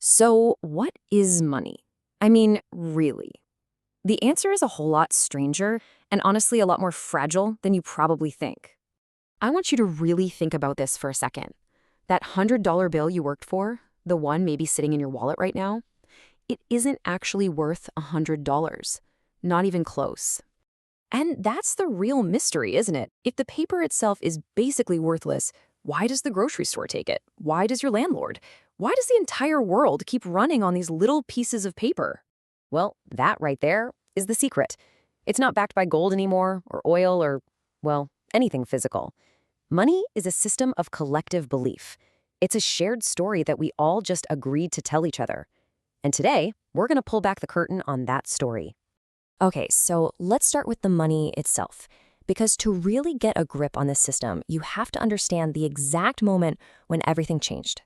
So, what is money? I mean, really? The answer is a whole lot stranger and honestly a lot more fragile than you probably think. I want you to really think about this for a second. That $100 bill you worked for, the one maybe sitting in your wallet right now, it isn't actually worth $100. Not even close. And that's the real mystery, isn't it? If the paper itself is basically worthless, why does the grocery store take it? Why does your landlord? Why does the entire world keep running on these little pieces of paper? Well, that right there is the secret. It's not backed by gold anymore, or oil, or, well, anything physical. Money is a system of collective belief. It's a shared story that we all just agreed to tell each other. And today, we're going to pull back the curtain on that story. Okay, so let's start with the money itself. Because to really get a grip on this system, you have to understand the exact moment when everything changed.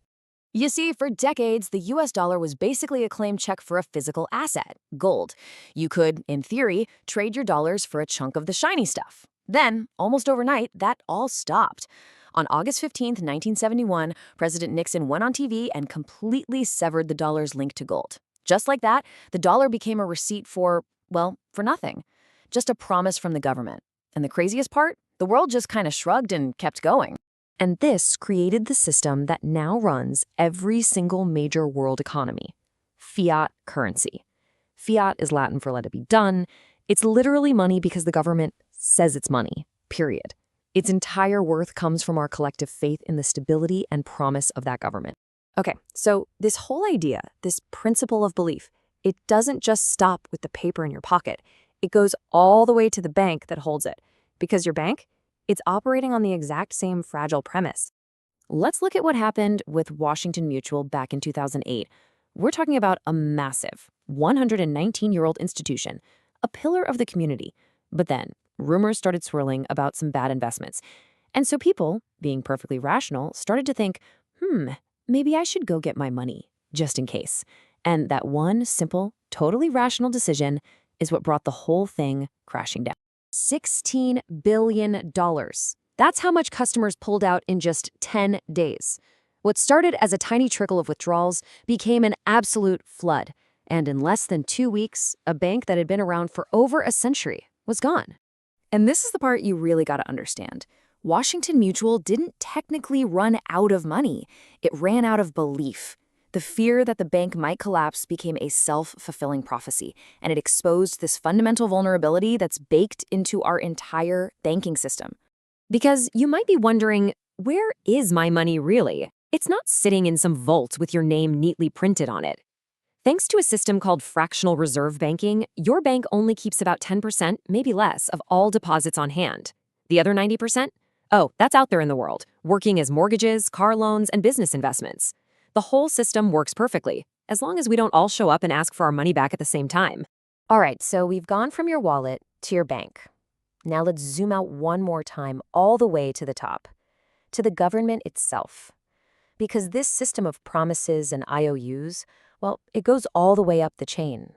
You see, for decades, the US dollar was basically a claim check for a physical asset, gold. You could, in theory, trade your dollars for a chunk of the shiny stuff. Then, almost overnight, that all stopped. On August 15th, 1971, President Nixon went on TV and completely severed the dollar's link to gold. Just like that, the dollar became a receipt for, well, for nothing. Just a promise from the government. And the craziest part? The world just kind of shrugged and kept going. And this created the system that now runs every single major world economy: fiat currency. Fiat is Latin for let it be done. It's literally money because the government says it's money, period. Its entire worth comes from our collective faith in the stability and promise of that government. Okay, so this whole idea, this principle of belief, it doesn't just stop with the paper in your pocket. It goes all the way to the bank that holds it. Because your bank, it's operating on the exact same fragile premise. Let's look at what happened with Washington Mutual back in 2008. We're talking about a massive 119-year-old institution, a pillar of the community. But then, rumors started swirling about some bad investments. And so people, being perfectly rational, started to think, maybe I should go get my money, just in case. And that one simple, totally rational decision is what brought the whole thing crashing down. $16 billion. That's how much customers pulled out in just 10 days. What started as a tiny trickle of withdrawals became an absolute flood. And in less than 2 weeks, a bank that had been around for over a century was gone. And this is the part you really got to understand. Washington Mutual didn't technically run out of money. It ran out of belief. The fear that the bank might collapse became a self-fulfilling prophecy, and it exposed this fundamental vulnerability that's baked into our entire banking system. Because you might be wondering, where is my money really? It's not sitting in some vault with your name neatly printed on it. Thanks to a system called fractional reserve banking, your bank only keeps about 10%, maybe less, of all deposits on hand. The other 90%? Oh, that's out there in the world, working as mortgages, car loans, and business investments. The whole system works perfectly, as long as we don't all show up and ask for our money back at the same time. All right, so we've gone from your wallet to your bank. Now let's zoom out one more time all the way to the top, to the government itself. Because this system of promises and IOUs, well, it goes all the way up the chain.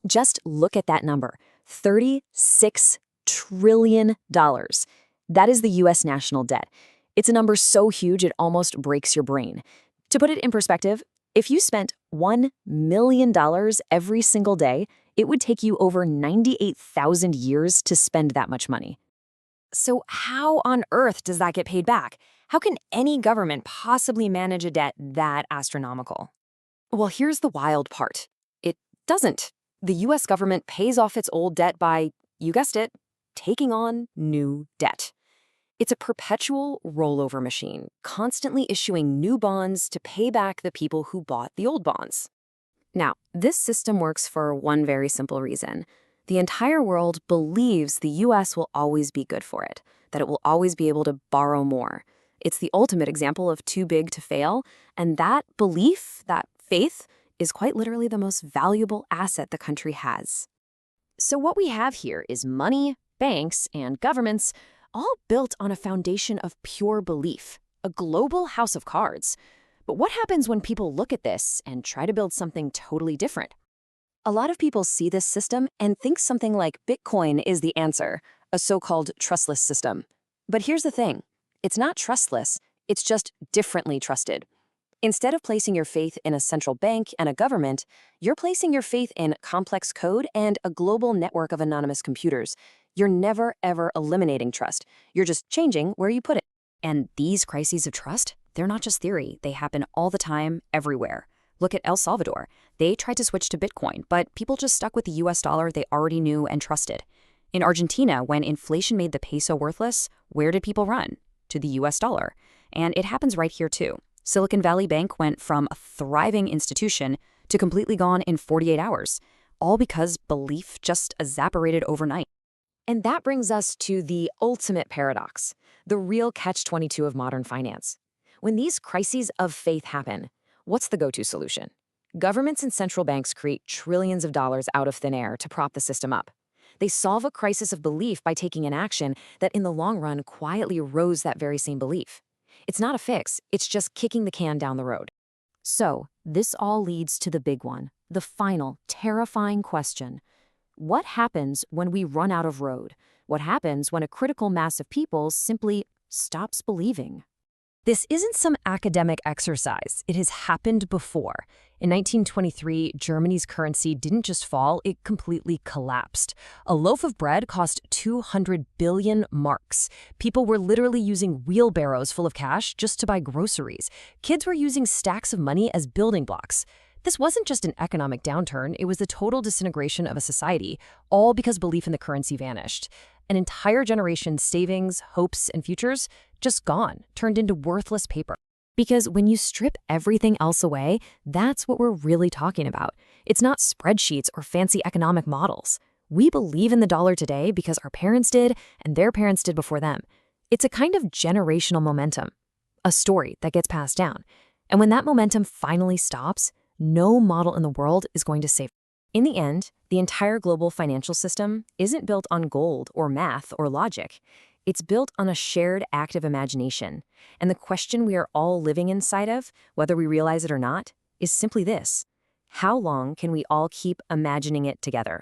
Just look at that number, $36 trillion. That is the US national debt. It's a number so huge it almost breaks your brain. To put it in perspective, if you spent $1 million every single day, it would take you over 98,000 years to spend that much money. So how on earth does that get paid back? How can any government possibly manage a debt that astronomical? Well, here's the wild part. It doesn't. The US government pays off its old debt by, you guessed it, taking on new debt. It's a perpetual rollover machine, constantly issuing new bonds to pay back the people who bought the old bonds. Now, this system works for one very simple reason. The entire world believes the US will always be good for it, that it will always be able to borrow more. It's the ultimate example of too big to fail, and that belief, that faith, is quite literally the most valuable asset the country has. So what we have here is money, banks, and governments all built on a foundation of pure belief, a global house of cards. But what happens when people look at this and try to build something totally different? A lot of people see this system and think something like Bitcoin is the answer, a so-called trustless system. But here's the thing. It's not trustless. It's just differently trusted. Instead of placing your faith in a central bank and a government, you're placing your faith in complex code and a global network of anonymous computers. You're never, ever eliminating trust. You're just changing where you put it. And these crises of trust, they're not just theory. They happen all the time, everywhere. Look at El Salvador. They tried to switch to Bitcoin, but people just stuck with the US dollar they already knew and trusted. In Argentina, when inflation made the peso worthless, where did people run? To the US dollar. And it happens right here too. Silicon Valley Bank went from a thriving institution to completely gone in 48 hours, all because belief just evaporated overnight. And that brings us to the ultimate paradox, the real catch-22 of modern finance. When these crises of faith happen, what's the go-to solution? Governments and central banks create trillions of dollars out of thin air to prop the system up. They solve a crisis of belief by taking an action that in the long run quietly erodes that very same belief. It's not a fix, it's just kicking the can down the road. So, this all leads to the big one, the final, terrifying question. What happens when we run out of road? What happens when a critical mass of people simply stops believing? This isn't some academic exercise. It has happened before. In 1923, Germany's currency didn't just fall, it completely collapsed. A loaf of bread cost 200 billion marks. People were literally using wheelbarrows full of cash just to buy groceries. Kids were using stacks of money as building blocks. This wasn't just an economic downturn, it was the total disintegration of a society, all because belief in the currency vanished. An entire generation's savings, hopes, and futures just gone, turned into worthless paper. Because when you strip everything else away, that's what we're really talking about. It's not spreadsheets or fancy economic models. We believe in the dollar today because our parents did and their parents did before them. It's a kind of generational momentum, a story that gets passed down. And when that momentum finally stops, no model in the world is going to save it. In the end, the entire global financial system isn't built on gold or math or logic. It's built on a shared active imagination. And the question we are all living inside of, whether we realize it or not, is simply this: how long can we all keep imagining it together?